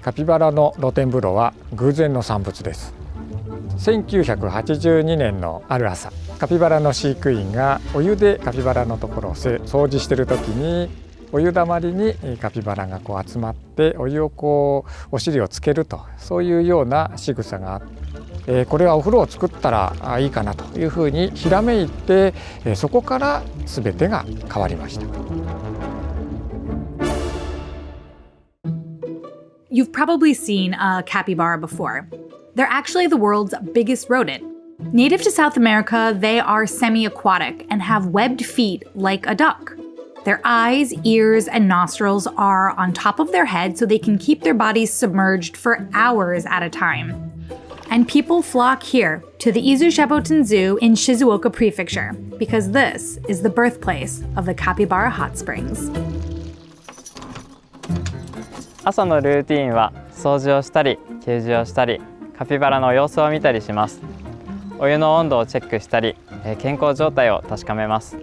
カピバラの露天風呂は偶然の産物です。1982年のある朝、カピバラの飼育員がお湯でカピバラのところを掃除している時に、お湯だまりにカピバラが集まってお湯をお尻をつけると、そういうような仕草があって、これはお風呂を作ったらいいかなというふうにひらめいて、そこから全てが変わりました。You've probably seen a capybara before. They're actually the world's biggest rodent. Native to South America, they are semi-aquatic and have webbed feet like a duck. Their eyes, ears, and nostrils are on top of their head so they can keep their bodies submerged for hours at a time. And people flock here to the Izu Shaboten Zoo in Shizuoka Prefecture because this is the birthplace of the Capybara Hot Springs. 朝のルーティーンは掃除をしたり、給餌をしたり、カピバラの様子を見たりします。お湯の温度をチェックしたり、健康状態を確かめます。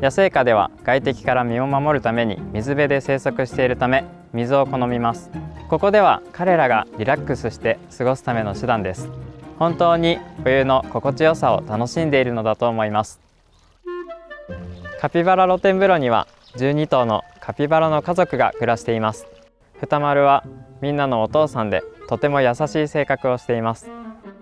野生下では外敵から身を守るために水辺で生息しているため、水を好みます。ここでは彼らがリラックスして過ごすための手段です。本当にお湯の心地よさを楽しんでいるのだと思います。カピバラ露天風呂には12頭のカピバラの家族が暮らしています。歌丸はみんなのお父さんで、とても優しい性格をしています。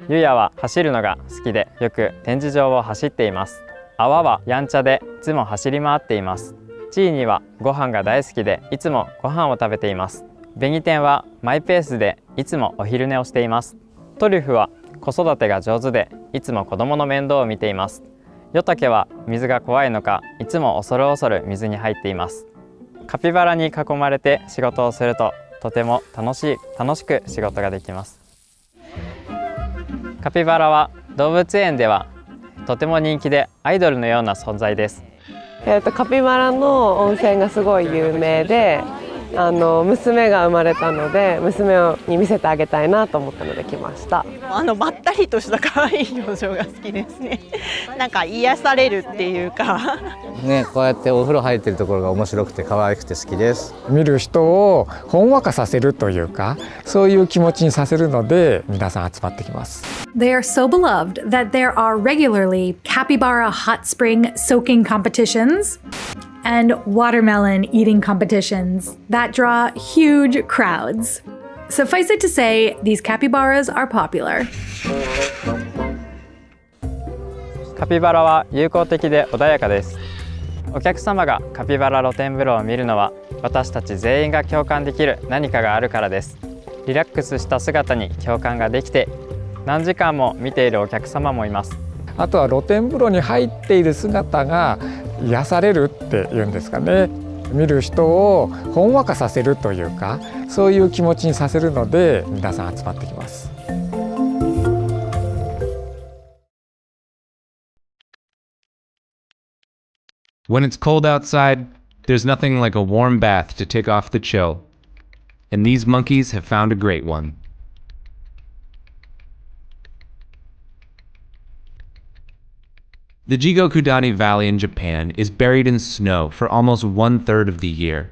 ゆやは走るのが好きで、よく展示場を走っています。あわはやんちゃでいつも走り回っています。チーニはご飯が大好きで、いつもご飯を食べています。ベニテンはマイペースでいつもお昼寝をしています。トリュフは子育てが上手で、いつも子供の面倒を見ています。ヨタケは水が怖いのか、いつも恐る恐る水に入っています。カピバラに囲まれて仕事をすると、とても楽しく仕事ができます。カピバラは動物園ではとても人気で、アイドルのような存在です。カピバラの温泉がすごい有名で、娘が生まれたので、娘に見せてあげたいなと思ったので来ました。まったりとした可愛い表情が好きですね。なんか癒されるっていうかね、こうやってお風呂入ってるところが面白くて可愛くて好きです。見る人をほんわかさせるというか、そういう気持ちにさせるので皆さん集まってきます。They are so beloved that there are regularly capybara hot spring soaking competitions and watermelon eating competitions that draw huge crowds. Suffice it to say, these capybaras are popular. カピバラは友好的で穏やかです。お客様がカピバラ露天風呂を見るのは、私たち全員が共感できる何かがあるからです。リラックスした姿に共感ができて、何時間も見ているお客様もいます。あとは露天風呂に入っている姿が癒されるっていうんですかね。見る人をほんわかさせるというか、そういう気持ちにさせるので皆さん集まってきます。When it's cold outside, there's nothing like a warm bath to take off the chill. And these monkeys have found a great one. The Jigokudani Valley in Japan is buried in snow for almost 1/3 of the year.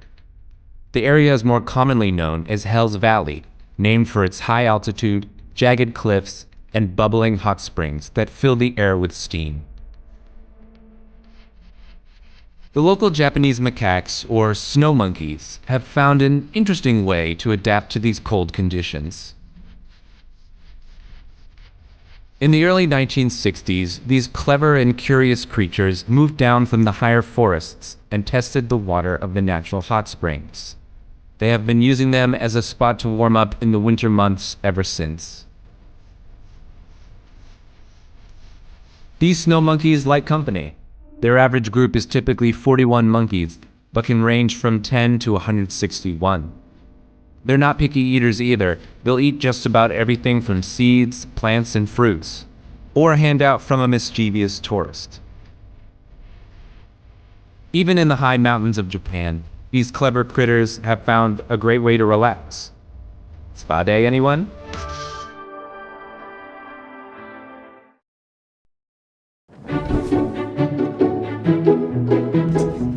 The area is more commonly known as Hell's Valley, named for its high altitude, jagged cliffs, and bubbling hot springs that fill the air with steam. The local Japanese macaques, or snow monkeys, have found an interesting way to adapt to these cold conditions. In the early 1960s, these clever and curious creatures moved down from the higher forests and tested the water of the natural hot springs. They have been using them as a spot to warm up in the winter months ever since. These snow monkeys like company. Their average group is typically 41 monkeys, but can range from 10 to 161. They're not picky eaters either. They'll eat just about everything from seeds, plants, and fruits, or a handout from a mischievous tourist. Even in the high mountains of Japan, these clever critters have found a great way to relax. Spa day, anyone?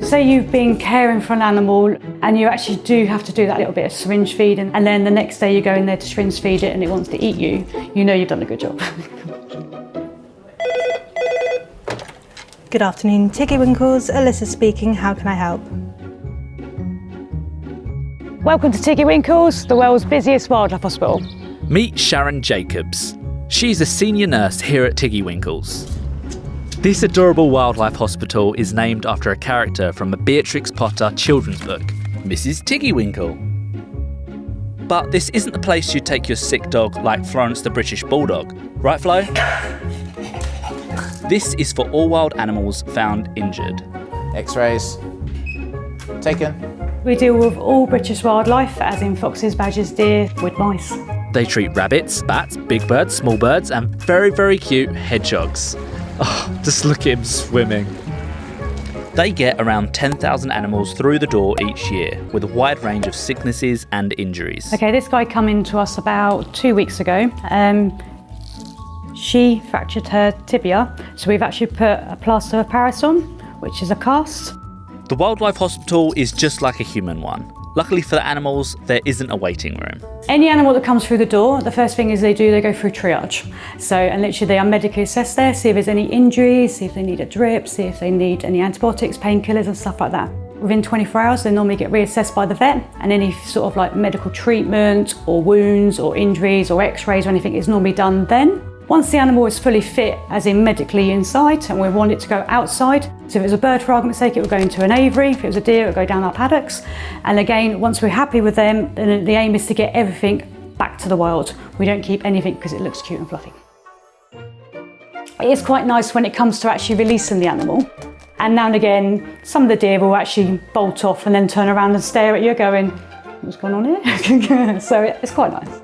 世 say you've been caring for an animal and you actually do have to do that little bit of syringe feed, and then the next day you go in there to syringe feed it and it wants to eat you, you know you've done a good job. Good afternoon, Tiggy Winkles. Alyssa speaking. How can I help? Welcome to Tiggy Winkles, the world's busiest wildlife hospital. Meet Sharon Jacobs. She's a senior nurse here at Tiggy Winkles. This adorable wildlife hospital is named after a character from a Beatrix Potter children's book, Mrs. Tiggy Winkle. But this isn't the place you'd take your sick dog like Florence the British Bulldog, right Flo? This is for all wild animals found injured. X-rays taken. We deal with all British wildlife, as in foxes, badgers, deer, wood mice. They treat rabbits, bats, big birds, small birds, and very, very cute hedgehogs. Oh, just look at him swimming. They get around 10,000 animals through the door each year, with a wide range of sicknesses and injuries. Okay, this guy came in to us about 2 weeks ago. She fractured her tibia, so we've actually put a plaster of Paris on, which is a cast. The wildlife hospital is just like a human one. Luckily for the animals, there isn't a waiting room. Any animal that comes through the door, the first thing they go through triage. And literally they are medically assessed there, see if there's any injuries, see if they need a drip, see if they need any antibiotics, painkillers and stuff like that. Within 24 hours, they normally get reassessed by the vet, and any sort of like medical treatment or wounds or injuries or x-rays or anything is normally done then. Once the animal is fully fit, as in medically inside, and we want it to go outside, so if it was a bird, for argument's sake, it would go into an aviary. If it was a deer, it would go down our paddocks. And again, once we're happy with them, then the aim is to get everything back to the wild. We don't keep anything because it looks cute and fluffy. It is quite nice when it comes to actually releasing the animal. And now and again, some of the deer will actually bolt off and then turn around and stare at you going, what's going on here? So it's quite nice.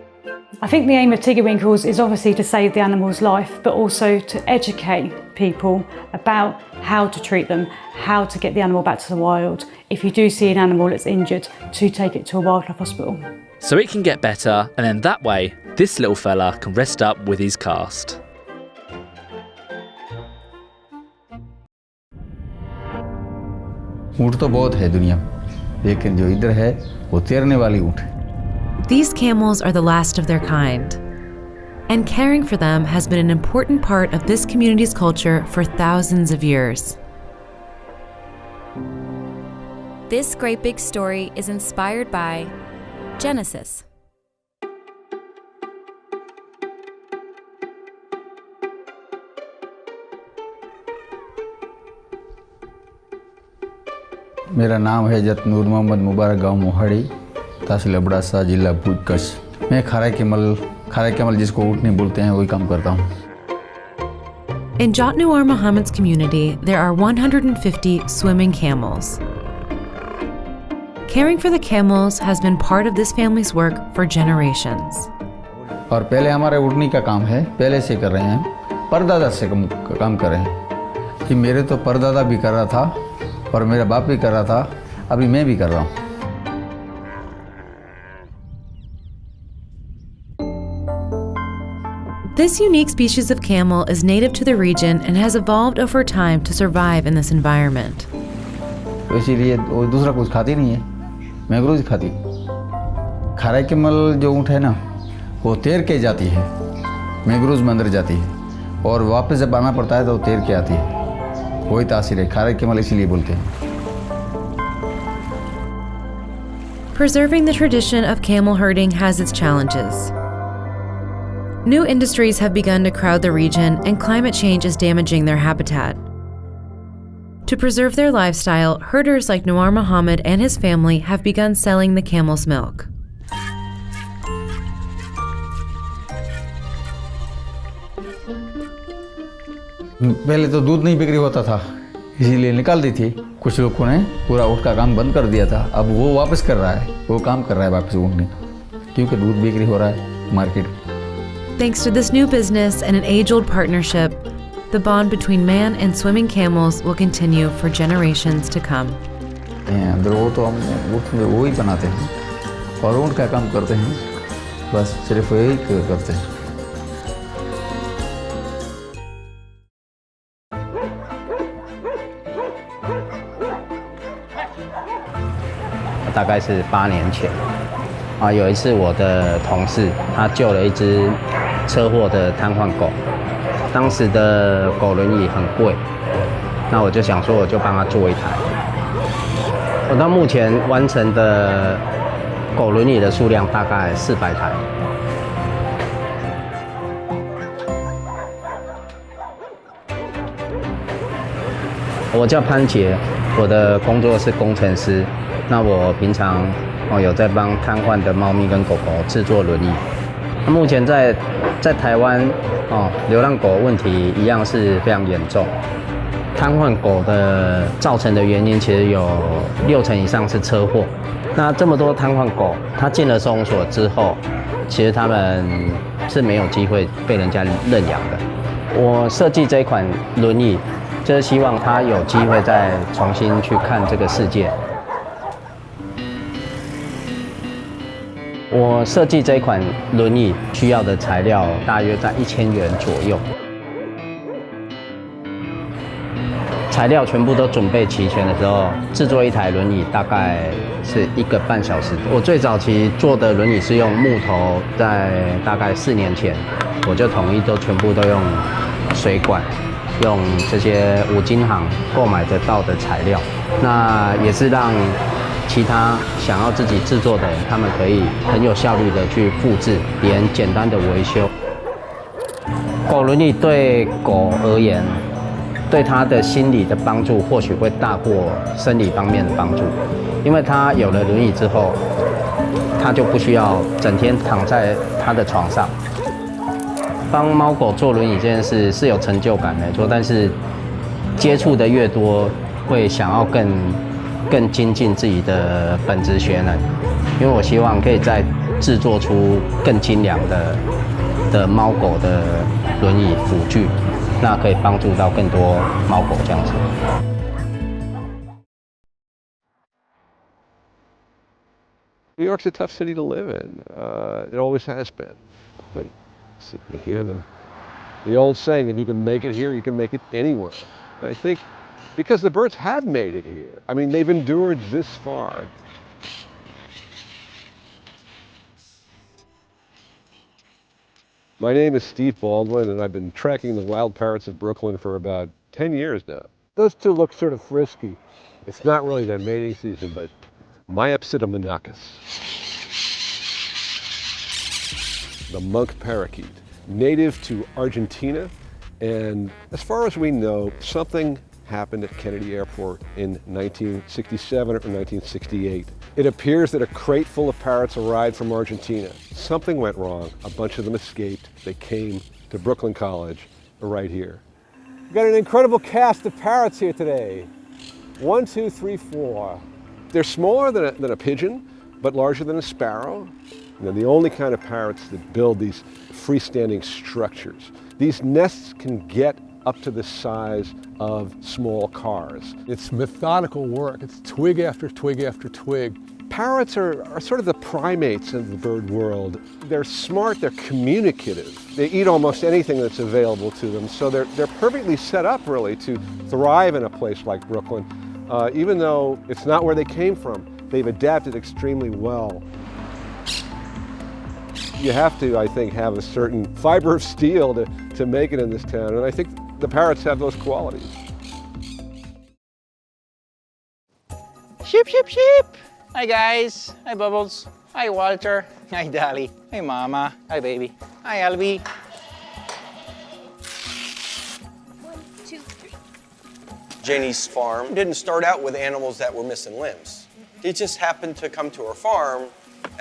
I think the aim of Tiggy Winkles is obviously to save the animal's life, but also to educate people about how to treat them, how to get the animal back to the wild. If you do see an animal that's injured, to take it to a wildlife hospital. So it can get better, and then that way, this little fella can rest up with his cast. ऊँट तो बहुत है दुनिया में, लेकिन जो इधर है वो तैरने वाली ऊँट है. These camels are the last of their kind, and caring for them has been an important part of this community's culture for thousands of years. This great big story is inspired by Genesis. मेरा नाम है जत नूर मोहम्मद मुबारक, गांव मोहाड़ी, तहसील अबड़ासा, जिला भूज, कच्छ. मैं खारा camel जिसको ऊँटनी बोलते हैं वही काम करता हूँ. In Jat Nuar Muhammad's community, there are 150 swimming camels. Caring for the camels has been part of this family's work for generations. और पहले हमारे ऊँटनी का काम है, पहले से कर रहे हैं, परदादा से काम कर रहे हैं. कि मेरे तो परदादा भी कर रहा था और मेरा बाप भी कर रहा था, अभी मैं भी कर रहा हूँ. This unique species of camel is native to the region and has evolved over time to survive in this environment. तो इसीलिए वो दूसरा कुछ खाती नहीं है, मैंग्रोव ही खाती. खारा कैमल जो ऊँट है ना, वो तैर के जाती है, मैंग्रोव में अंदर जाती है और वापस जब आना पड़ता है तो वो तैर के आती है. वही तासीर है, खारा कैमल इसीलिए बोलते हैं. Preserving the tradition of camel herding has its challenges. New industries have begun to crowd the region, and climate change is damaging their habitat. To preserve their lifestyle, herders like Nuar Muhammad and his family have begun selling the camel's milk. पहले तो दूध नहीं बिक्री होता था, इसीलिए निकाल दी थी. कुछ लोगों ने पूरा ऊँट का काम बंद कर दिया था. अब वो वापस कर रहा है, वो काम कर रहा है वापस ऊँटनी, क्योंकि दूध बिक्री हो रहा है मार्केट में. Thanks to this new business and an age-old partnership, the bond between man and swimming camels will continue for generations to come. अंदर वो तो हम ऊँट में वो ही बनाते हैं और ऊँट का काम करते हैं, बस सिर्फ वही करते हैं. 大概是8年前。有一次我的同事他救了一只车祸的瘫痪狗，当时的狗轮椅很贵，那我就想说我就帮他做一台。我到目前完成的狗轮椅的数量大概400台。我叫潘杰，我的工作是工程师。那我平常有在帮瘫痪的猫咪跟狗狗制作轮椅。那目前在台湾流浪狗问题一样是非常严重。瘫痪狗的造成的原因其实有60%以上是车祸。那这么多瘫痪狗，它进了收容所之后，其实它们是没有机会被人家认养的。我设计这一款轮椅，就是希望它有机会再重新去看这个世界。我设计这一款轮椅需要的材料大约在1000元左右，材料全部都准备齐全的时候，制作一台轮椅大概是1个半小时。我最早期做的轮椅是用木头，在大概4年前，我就统一都全部都用水管，用这些五金行购买得到的材料，那也是让其他想要自己制作的人，他们可以很有效率的去复制，连简单的维修。狗轮椅对狗而言，对它的心理的帮助或许会大过生理方面的帮助，因为它有了轮椅之后，它就不需要整天躺在它的床上。帮猫狗做轮椅这件事是有成就感没错，但是接触的越多，会想要更精进自己的本职学能，因为我希望可以再制作出更精良的猫狗的轮椅辅具，那可以帮助到更多猫狗这样子。New York's a tough city to live in. It always has been. But here, the old saying, if you can make it here, you can make it anywhere. I think because the birds have made it here. I mean, they've endured this far. My name is Steve Baldwin, and I've been tracking the wild parrots of Brooklyn for about 10 years now. Those two look sort of frisky. It's not really their mating season, but Myopsida monachus, the monk parakeet, native to Argentina, and as far as we know, something happened at Kennedy Airport in 1967 or 1968. It appears that a crate full of parrots arrived from Argentina. Something went wrong. A bunch of them escaped. They came to Brooklyn College right here. We've got an incredible cast of parrots here today. 1, 2, 3, 4. They're smaller than a pigeon, but larger than a sparrow. They're the only kind of parrots that build these freestanding structures. These nests can get up to the size of small cars. It's methodical work. It's twig after twig after twig. Parrots are sort of the primates of the bird world. They're smart, they're communicative. They eat almost anything that's available to them, so they're perfectly set up really to thrive in a place like Brooklyn. Even though it's not where they came from, they've adapted extremely well. You have to, I think, have a certain fiber of steel to make it in this town, and I think the parrots have those qualities. Sheep, sheep, sheep! Hi guys, hi Bubbles, hi Walter, hi Dolly, hi Mama, hi baby, hi Albie. 1, 2, 3. Janie's farm didn't start out with animals that were missing limbs. It just happened to come to her farm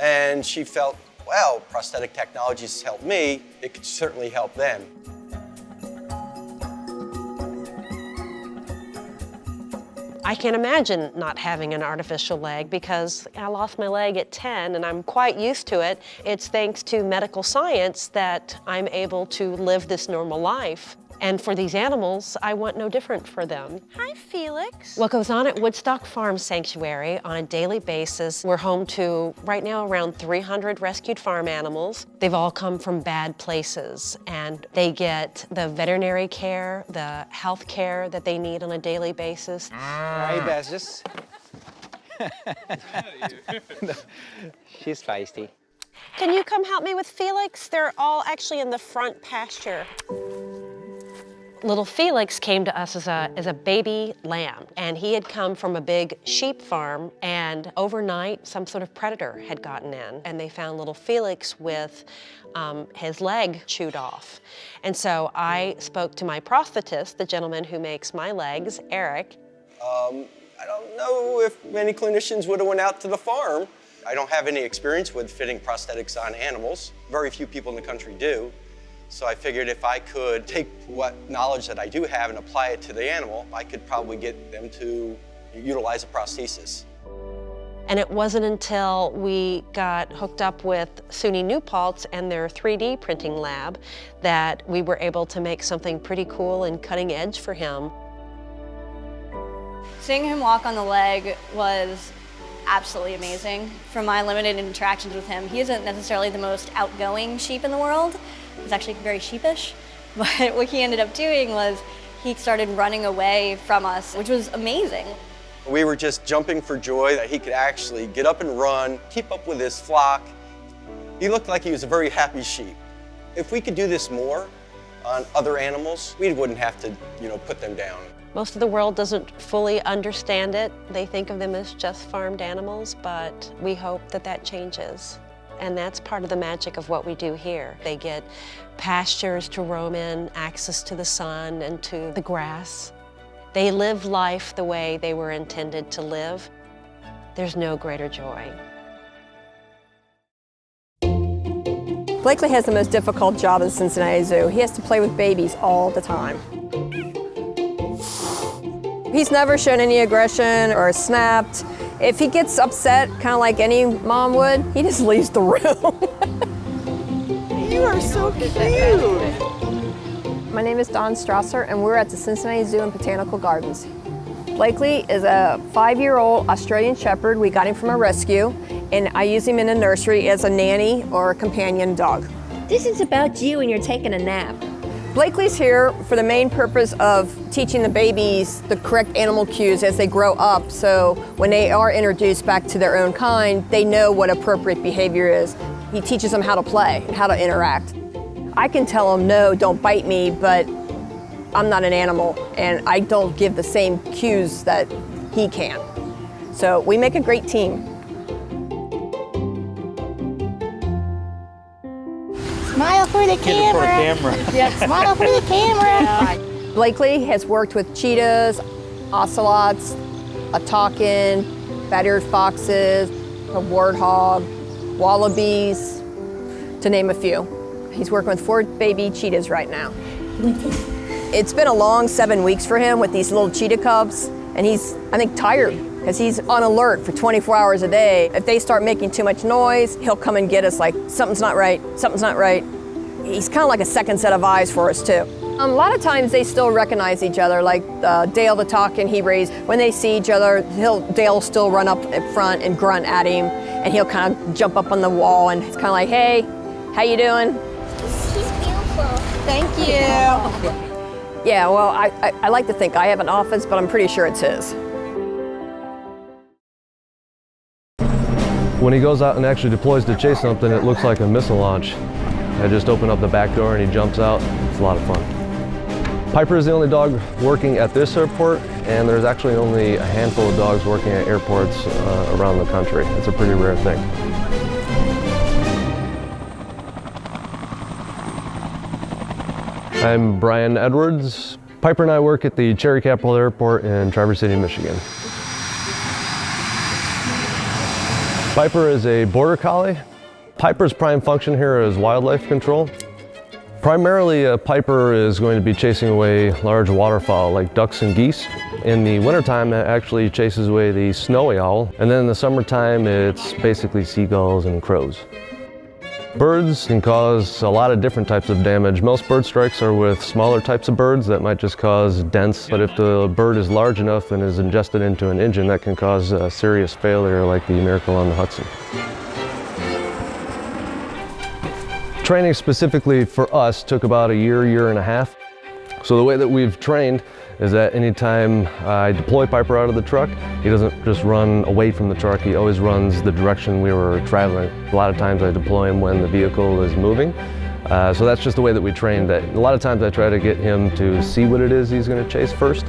and she felt, well, prosthetic technologies helped me, it could certainly help them. I can't imagine not having an artificial leg because I lost my leg at 10 and I'm quite used to it. It's thanks to medical science that I'm able to live this normal life. And for these animals, I want no different for them. Hi, Felix. What goes on at Woodstock Farm Sanctuary on a daily basis, we're home to right now around 300 rescued farm animals. They've all come from bad places and they get the veterinary care, the health care that they need on a daily basis. Hi, Besses. She's feisty. Can you come help me with Felix? They're all actually in the front pasture. Little Felix came to us as a baby lamb, and he had come from a big sheep farm, and overnight some sort of predator had gotten in, and they found little Felix with his leg chewed off. And so I spoke to my prosthetist, the gentleman who makes my legs, Eric. I don't know if many clinicians would have went out to the farm. I don't have any experience with fitting prosthetics on animals. Very few people in the country do. So I figured if I could take what knowledge that I do have and apply it to the animal, I could probably get them to utilize a prosthesis. And it wasn't until we got hooked up with SUNY New Paltz and their 3D printing lab that we were able to make something pretty cool and cutting edge for him. Seeing him walk on the leg was absolutely amazing. From my limited interactions with him, he isn't necessarily the most outgoing sheep in the world. He's actually very sheepish, but what he ended up doing was he started running away from us, which was amazing. We were just jumping for joy that he could actually get up and run, keep up with his flock. He looked like he was a very happy sheep. If we could do this more on other animals, we wouldn't have to, put them down. Most of the world doesn't fully understand it. They think of them as just farmed animals, but we hope that that changes. And that's part of the magic of what we do here. They get pastures to roam in, access to the sun and to the grass. They live life the way they were intended to live. There's no greater joy. Blakely has the most difficult job at the Cincinnati Zoo. He has to play with babies all the time. He's never shown any aggression or snapped. If he gets upset, kind of like any mom would, he just leaves the room. You are so cute. My name is Dawn Strasser, and we're at the Cincinnati Zoo and Botanical Gardens. Blakely is a 5-year-old Australian Shepherd. We got him from a rescue, and I use him in a nursery as a nanny or a companion dog. This is about you when you're taking a nap. Blakely's here for the main purpose of teaching the babies the correct animal cues as they grow up, so when they are introduced back to their own kind, they know what appropriate behavior is. He teaches them how to play, how to interact. I can tell them, no, don't bite me, but I'm not an animal, and I don't give the same cues that he can. So we make a great team. Smile for the camera. Yeah, smile for the camera. Blakely has worked with cheetahs, ocelots, a takin, bat-eared foxes, a warthog, wallabies, to name a few. He's working with 4 baby cheetahs right now. It's been a long 7 weeks for him with these little cheetah cubs, and he's, I think, tired because he's on alert for 24 hours a day. If they start making too much noise, he'll come and get us like, something's not right, something's not right. He's kind of like a second set of eyes for us too. A lot of times they still recognize each other, like Dale the Takin he raised. When they see each other, Dale will still run up in front and grunt at him, and he'll kind of jump up on the wall and it's kind of like, hey, how you doing? He's beautiful. Thank you. Yeah, well, I like to think I have an office, but I'm pretty sure it's his. When he goes out and actually deploys to chase something, it looks like a missile launch. I just open up the back door and he jumps out. It's a lot of fun. Piper is the only dog working at this airport, and there's actually only a handful of dogs working at airports around the country. It's a pretty rare thing. I'm Brian Edwards. Piper and I work at the Cherry Capital Airport in Traverse City, Michigan. Piper is a border collie. Piper's prime function here is wildlife control. Primarily, Piper is going to be chasing away large waterfowl like ducks and geese. In the wintertime, it actually chases away the snowy owl. And then in the summertime, it's basically seagulls and crows. Birds can cause a lot of different types of damage. Most bird strikes are with smaller types of birds that might just cause dents. But if the bird is large enough and is ingested into an engine, that can cause a serious failure like the Miracle on the Hudson. Training specifically for us took about a year and a half. So the way that we've trained is that anytime I deploy Piper out of the truck, he doesn't just run away from the truck, he always runs the direction we were traveling. A lot of times I deploy him when the vehicle is moving. So that's just the way that we train. That a lot of times I try to get him to see what it is he's going to chase first.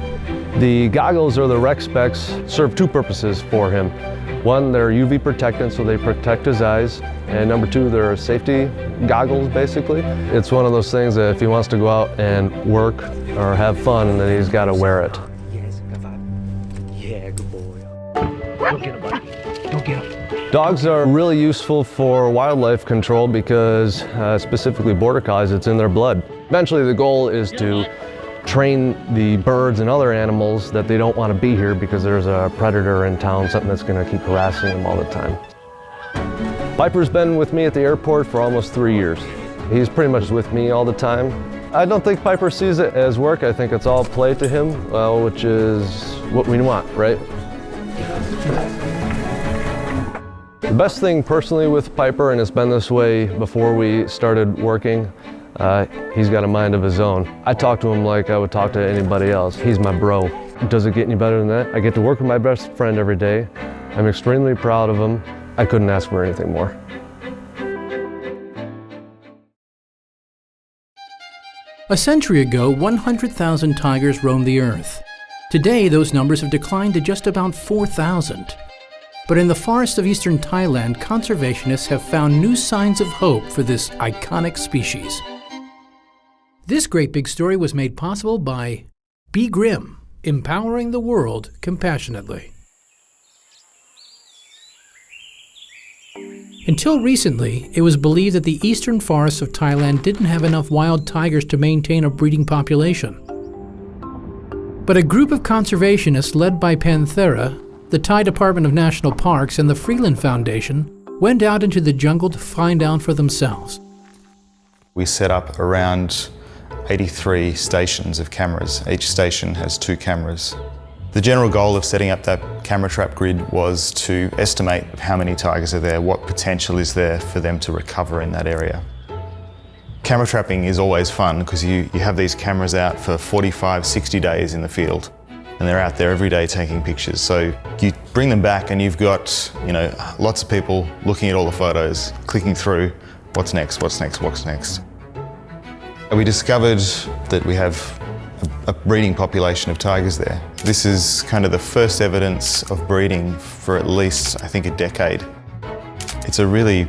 The goggles or the rec specs serve two purposes for him. One, they're UV protectant, so they protect his eyes. And number two, they're safety goggles, basically. It's one of those things that if he wants to go out and work or have fun, then he's got to wear it. Yes, good boy. Yeah, good boy. Don't get him, buddy. Don't get him. Dogs are really useful for wildlife control because, specifically border collies, it's in their blood. Eventually the goal is to train the birds and other animals that they don't want to be here because there's a predator in town, something that's going to keep harassing them all the time. Piper's been with me at the airport for almost 3 years. He's pretty much with me all the time. I don't think Piper sees it as work. I think it's all play to him, which is what we want, right? The best thing personally with Piper, and it's been this way before we started working, he's got a mind of his own. I talk to him like I would talk to anybody else. He's my bro. Does it get any better than that? I get to work with my best friend every day. I'm extremely proud of him. I couldn't ask for anything more. A century ago, 100,000 tigers roamed the earth. Today, those numbers have declined to just about 4,000. But in the forests of eastern Thailand, conservationists have found new signs of hope for this iconic species. This great big story was made possible by Be Grim, empowering the world compassionately. Until recently, it was believed that the eastern forests of Thailand didn't have enough wild tigers to maintain a breeding population. But a group of conservationists led by Panthera, the Thai Department of National Parks, and the Freeland Foundation went out into the jungle to find out for themselves. We set up around 83 stations of cameras. Each station has 2 cameras. The general goal of setting up that camera trap grid was to estimate how many tigers are there, what potential is there for them to recover in that area. Camera trapping is always fun because you have these cameras out for 45, 60 days in the field, and they're out there every day taking pictures. So you bring them back and you've got, lots of people looking at all the photos, clicking through, what's next, what's next, what's next. And we discovered that we have a breeding population of tigers there. This is kind of the first evidence of breeding for at least, I think, a decade. It's a really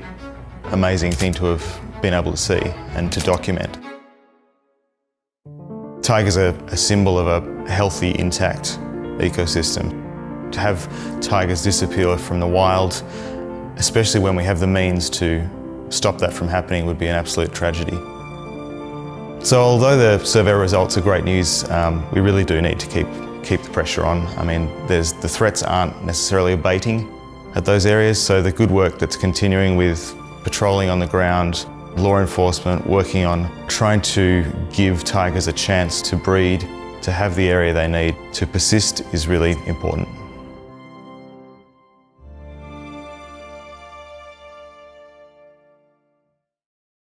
amazing thing to have been able to see and to document. Tigers are a symbol of a healthy, intact ecosystem. To have tigers disappear from the wild, especially when we have the means to stop that from happening, would be an absolute tragedy. So although the survey results are great news, we really do need to keep the pressure on. I mean, the threats aren't necessarily abating at those areas, so the good work that's continuing with patrolling on the ground, law enforcement, working on trying to give tigers a chance to breed, to have the area they need to persist is really important.